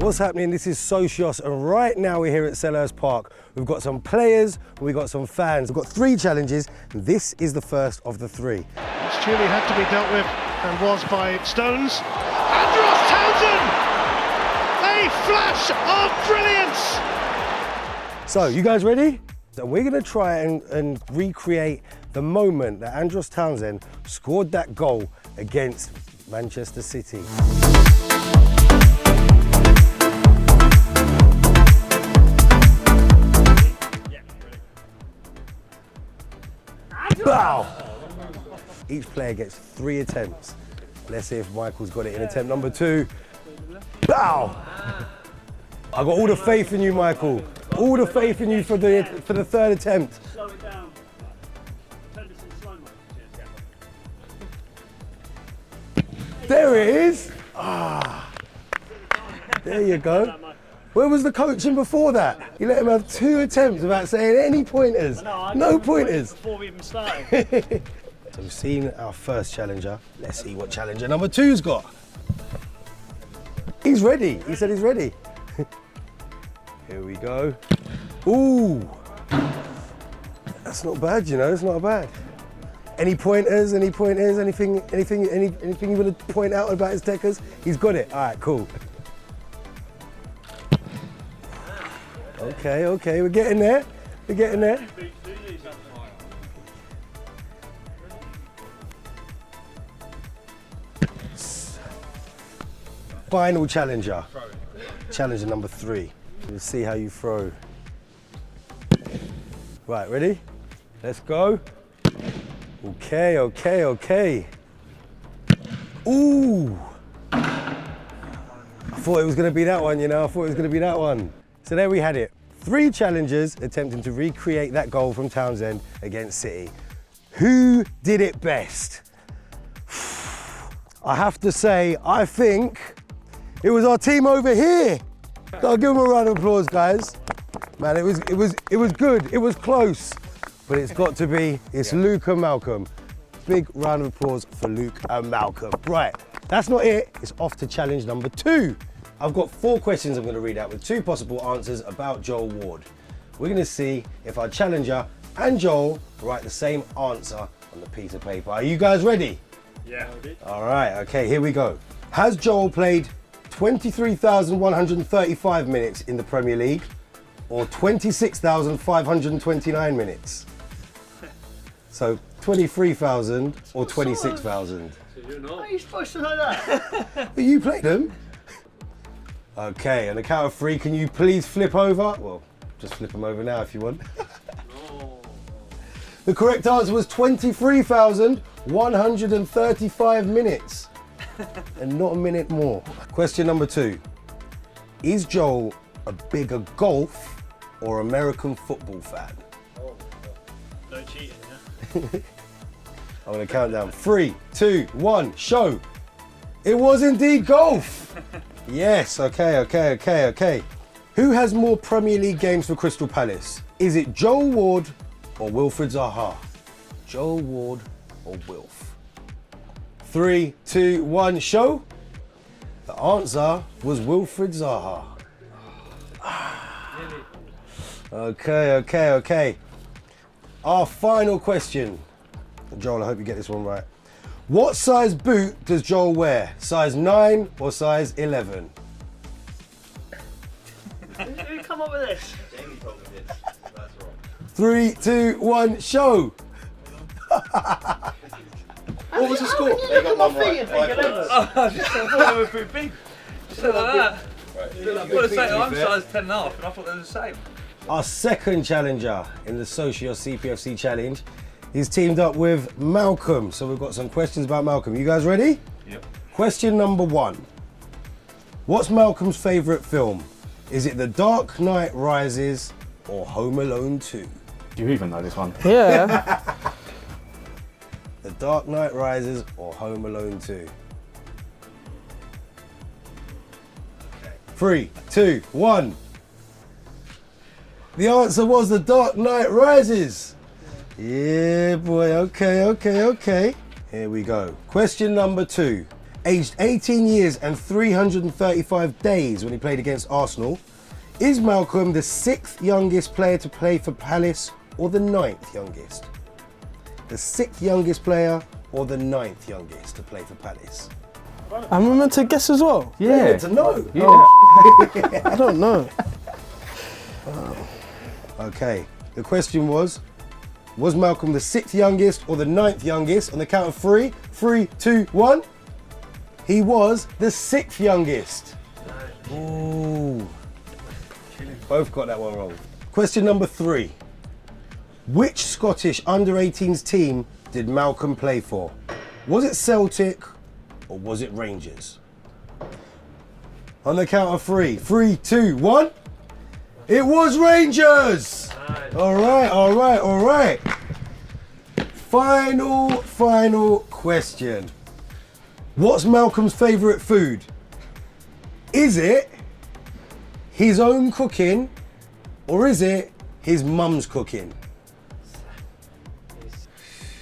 What's happening? This is Socios, and right now we're here at Selhurst Park. We've got some players, we've got some fans. We've got 3 challenges, and this is the first of the 3. It's truly had to be dealt with, and was by Stones. Andros Townsend! A flash of brilliance! So, you guys ready? So we're gonna try and recreate the moment that Andros Townsend scored that goal against Manchester City. Bow! Each player gets 3 attempts. Let's see if Michael's got it in attempt number 2. Bow! I got all the faith in you, Michael. All the faith in you for the 3rd attempt. Slow it down. Turn this in slow-mo. There it is. Ah, there you go. Where was the coaching before that? You let him have 2 attempts without saying any pointers. No pointers. Before we even started. So we've seen our first challenger. Let's see what challenger number 2's got. He's ready. He said he's ready. Here we go. Ooh. That's not bad, you know, it's not bad. Any pointers, anything you want to point out about his techers? He's got it. All right, cool. Okay, we're getting there. We're getting there. Final challenger. Challenger number 3. We'll see how you throw. Right, ready? Let's go. Okay. Ooh. I thought it was going to be that one, you know. So there we had it. 3 challengers attempting to recreate that goal from Townsend against City. Who did it best? I have to say, I think it was our team over here. I'll give them a round of applause, guys. Man, it was good. It was close, but it's got to be. It's Luke and Malcolm. Big round of applause for Luke and Malcolm. Right, that's not it. It's off to challenge number 2. I've got 4 questions I'm going to read out with 2 possible answers about Joel Ward. We're going to see if our challenger and Joel write the same answer on the piece of paper. Are you guys ready? Yeah. All right, okay, here we go. Has Joel played 23,135 minutes in the Premier League or 26,529 minutes? So 23,000 or 26,000? How are you supposed to know that? But you played them. Okay, on the count of 3, can you please flip over? Well, just flip them over now if you want. No. The correct answer was 23,135 minutes. And not a minute more. Question number 2. Is Joel a bigger golf or American football fan? Oh, no cheating, yeah? I'm gonna count down. 3, 2, 1, show. It was indeed golf. Yes, okay. Who has more Premier League games for Crystal Palace? Is it Joel Ward or Wilfried Zaha? Joel Ward or Wilf? 3, 2, 1, show. The answer was Wilfried Zaha. Okay. Our final question. Joel, I hope you get this one right. What size boot does Joel wear? Size 9 or size 11? Who come up with this? Jamie told me this. That's wrong. 3, 2, 1, show. What was the score? They got one right. 5 points. I just thought they were too big. Just like that. Right. I'm size 10 and a half, and I thought they were the same. Our second challenger in the Socios CPFC challenge is teamed up with Malcolm. So we've got some questions about Malcolm. You guys ready? Yep. Question number 1. What's Malcolm's favourite film? Is it The Dark Knight Rises or Home Alone 2? Do you even know this one? Yeah. The Dark Knight Rises or Home Alone 2? 3, 2, 1. The answer was The Dark Knight Rises. Yeah, boy, okay. Here we go. Question number 2. aged 18 years and 335 days when he played against Arsenal. Is Malcolm the 6th youngest player to play for Palace or the 9th youngest? The 6th youngest player or the 9th youngest to play for Palace? I'm meant to guess as well. Yeah. To know. Yeah. I don't know. Okay. The question was Malcolm the 6th youngest or the 9th youngest? On the count of 3. 3, 2, 1. He was the 6th youngest. Ooh. Both got that one wrong. Question number 3. Which Scottish under-18s team did Malcolm play for? Was it Celtic or was it Rangers? On the count of 3. 3, 2, 1. It was Rangers! All right. Final question. What's Malcolm's favourite food? Is it his own cooking or is it his mum's cooking?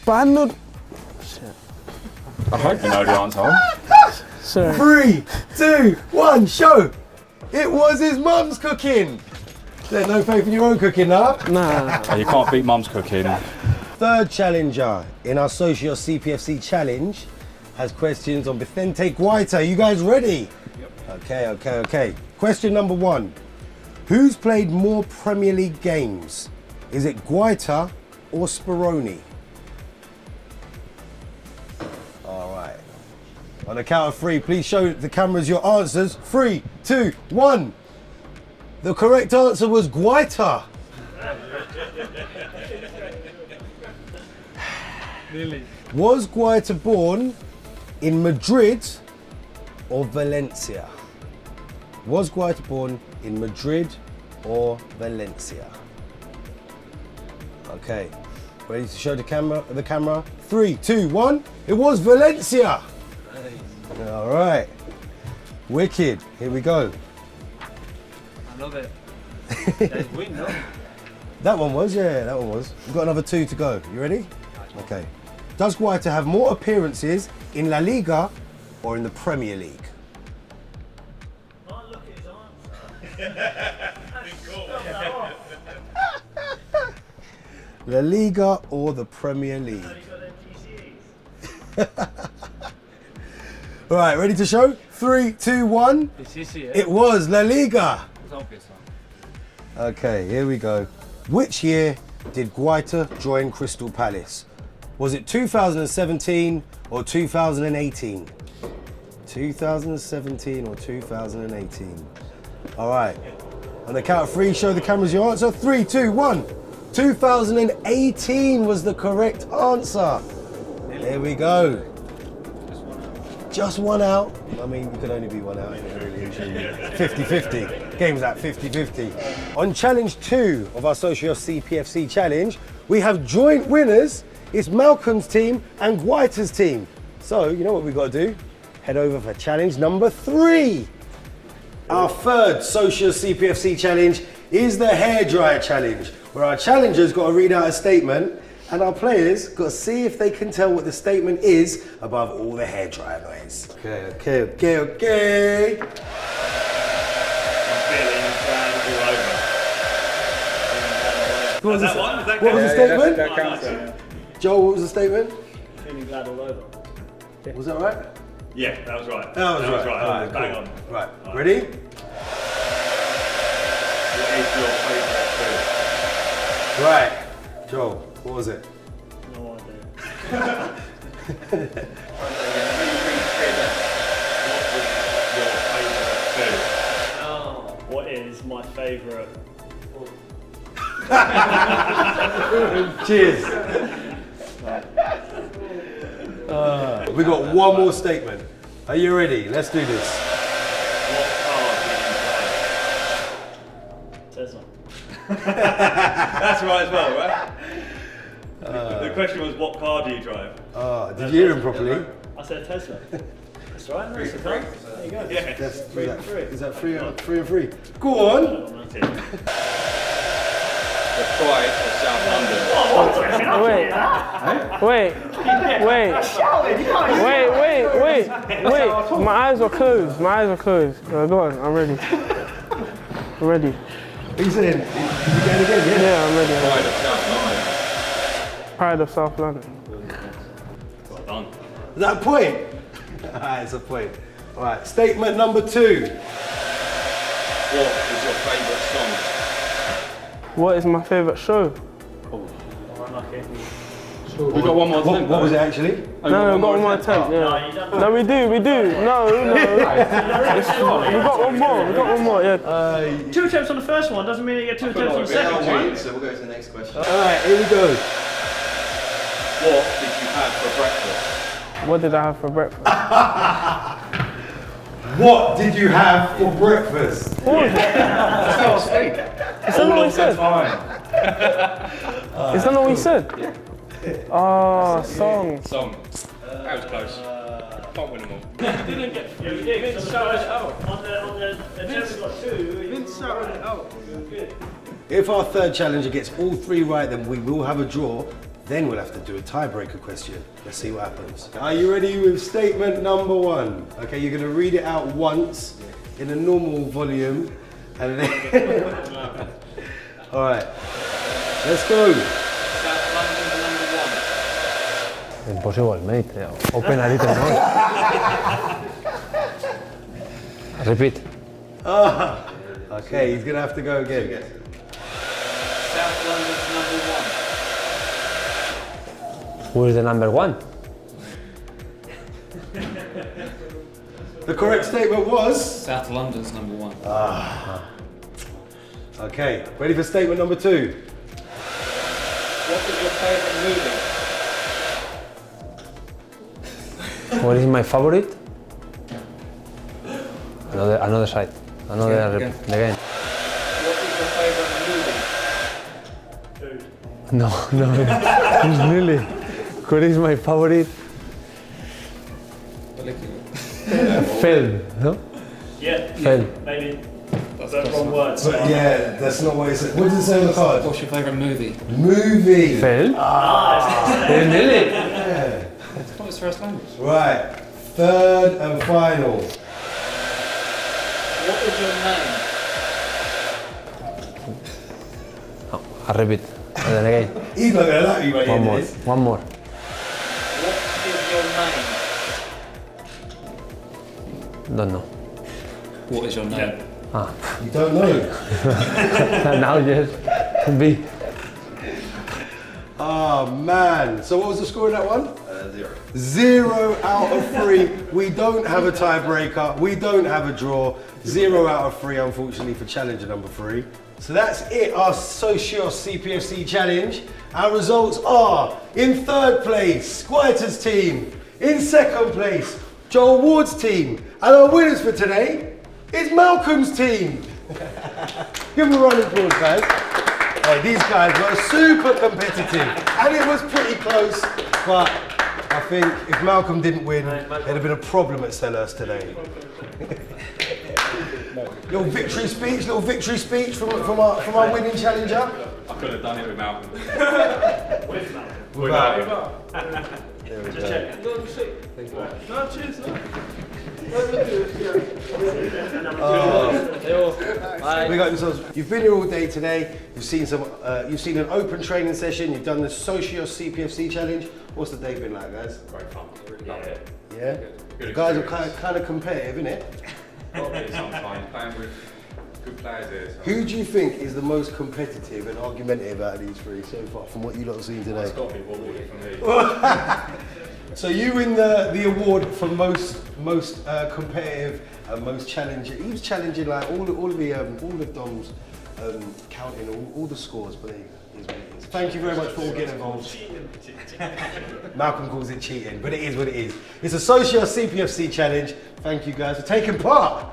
But I know. I hope you know the answer. Sorry. 3, 2, 1, show! It was his mum's cooking! There's no faith in your own cooking, nah? Nah. You can't beat mum's cooking. Third challenger in our Socios CPFC challenge has questions on Vicente Guaita. You guys ready? Yep. Okay. Question number 1. Who's played more Premier League games? Is it Guaita or Speroni? All right. On the count of 3, please show the cameras your answers. 3, 2, 1. The correct answer was Guaita. Really? Was Guaita born in Madrid or Valencia? Was Guaita born in Madrid or Valencia? Okay, ready to show the camera? 3, 2, 1. It was Valencia. All right, wicked. Here we go. I love it. They win, no? That one was. We've got another 2 to go. You ready? Okay. Does Guaita have more appearances in La Liga or in the Premier League? Oh, look at his answer. La Liga or the Premier League? All right, ready to show? 3, 2, 1. It was La Liga. Okay, here we go. Which year did Guaita join Crystal Palace? Was it 2017 or 2018? 2017 or 2018? All right. On the count of 3, show the cameras your answer. 3, 2, 1. 2018 was the correct answer. There we go. Just one out. I mean, you could only be one out, really. 50-50. Game's at 50-50. On challenge 2 of our Socios CPFC challenge, we have joint winners. It's Malcolm's team and Guaita's team. So, you know what we've got to do? Head over for challenge number 3. Our third Socios CPFC challenge is the Hairdryer challenge, where our challengers got to read out a statement and our players got to see if they can tell what the statement is above all the hairdryer noise. Okay. What was the statement? That counts. Joel, what was the statement? Feeling glad all over. Was that right? Yeah, that was right. That was right. That was bang on. Right, ready? What is your favourite food? Right. Joel, what was it? No idea. What is my favourite? Cheers. We got one more statement. Are you ready? Let's do this. What car do you drive? Tesla. That's right as well, right? The question was, what car do you drive? Did you hear him properly? I said Tesla. That's right. That's the car. There you go. Yeah. Is that 3 and 3? Go on. The pride of South London. Wait. Wait. My eyes are closed. Go on, I'm ready. I'm ready. He's in. You going again? Yeah, I'm ready. Pride of South London. Well done. Is that a point? It's a point. All right, statement number 2. What is your favourite song? What is my favourite show? We got one more attempt. What was it actually? No, we've got one more attempt. Yeah. No, we do. No. We got one more. Yeah. 2 attempts on the first one doesn't mean you get 2 attempts on the second one. So we'll go to the next question. All right, here we go. What did you have for breakfast? What did I have for breakfast? What did you have for breakfast? Is that not what he said? Is that not what he said? Oh, song. That was close. Can't win them all. Vince shouted it out. On the attempt we got 2. Vince shouted it out. If our third challenger gets all 3 right, then we will have a draw. Then we'll have to do a tiebreaker question. Let's see what happens. Are you ready with statement number 1? Okay, you're gonna read it out once in a normal volume, and then. All right, let's go. South London number 1. Impossible, mate. Open a little more. Repeat. Okay, he's gonna have to go again. South London's number 1. Who is the number 1? The correct statement was. South London's number 1. Okay, ready for statement number 2? What was your favourite movie? What is my favorite? Another side. Again. What is your favourite movie? No. It's nearly. What is my favorite? Film, no? Yeah. Film. Maybe. That's the wrong word. But yeah, that's not what it said. What does it say on the card? What's your favourite movie? Movie. Film? Nearly. It's not his first language. Right, third and final. What is your name? I repeat. And then again. He's not gonna like you by the end of this. One more. What is your name? Don't know. What is your name? You don't know. Now yes. B. Oh man. So what was the score in that one? 0. 0 out of 3. We don't have a tiebreaker. We don't have a draw. 0 out of 3, unfortunately, for challenger number 3. So that's it, our Socios CPFC challenge. Our results are: in 3rd place, Guaita's team; in 2nd place, Joel Ward's team; and our winners for today is Malcolm's team. Give them a round of applause, guys. Hey, these guys were super competitive, and it was pretty close, but I think if Malcolm didn't win, there'd have been a problem at Selhurst today. Little victory speech from our winning challenger. I could have done it with Malcolm. With Malcolm. Without him. There we Just checking. No, cheers. We got yourselves. You've been here all day today. You've seen an open training session. You've done the Socios CPFC challenge. What's the day been like, guys? Great fun. Really loved it. Yeah. Good The guys are experience. kind of competitive, isn't it? Got to be sometimes playing with good players here. So. Who do you think is the most competitive and argumentative out of these 3 so far, from what you lot have seen today? It's got to be rewarding for me. So you win the award for most competitive and most challenging. He was challenging like all of Dom's counting all the scores, but it is what it is. Thank you very much for all getting involved. Malcolm calls it cheating, but it is what it is. It's a Socios CPFC challenge. Thank you guys for taking part.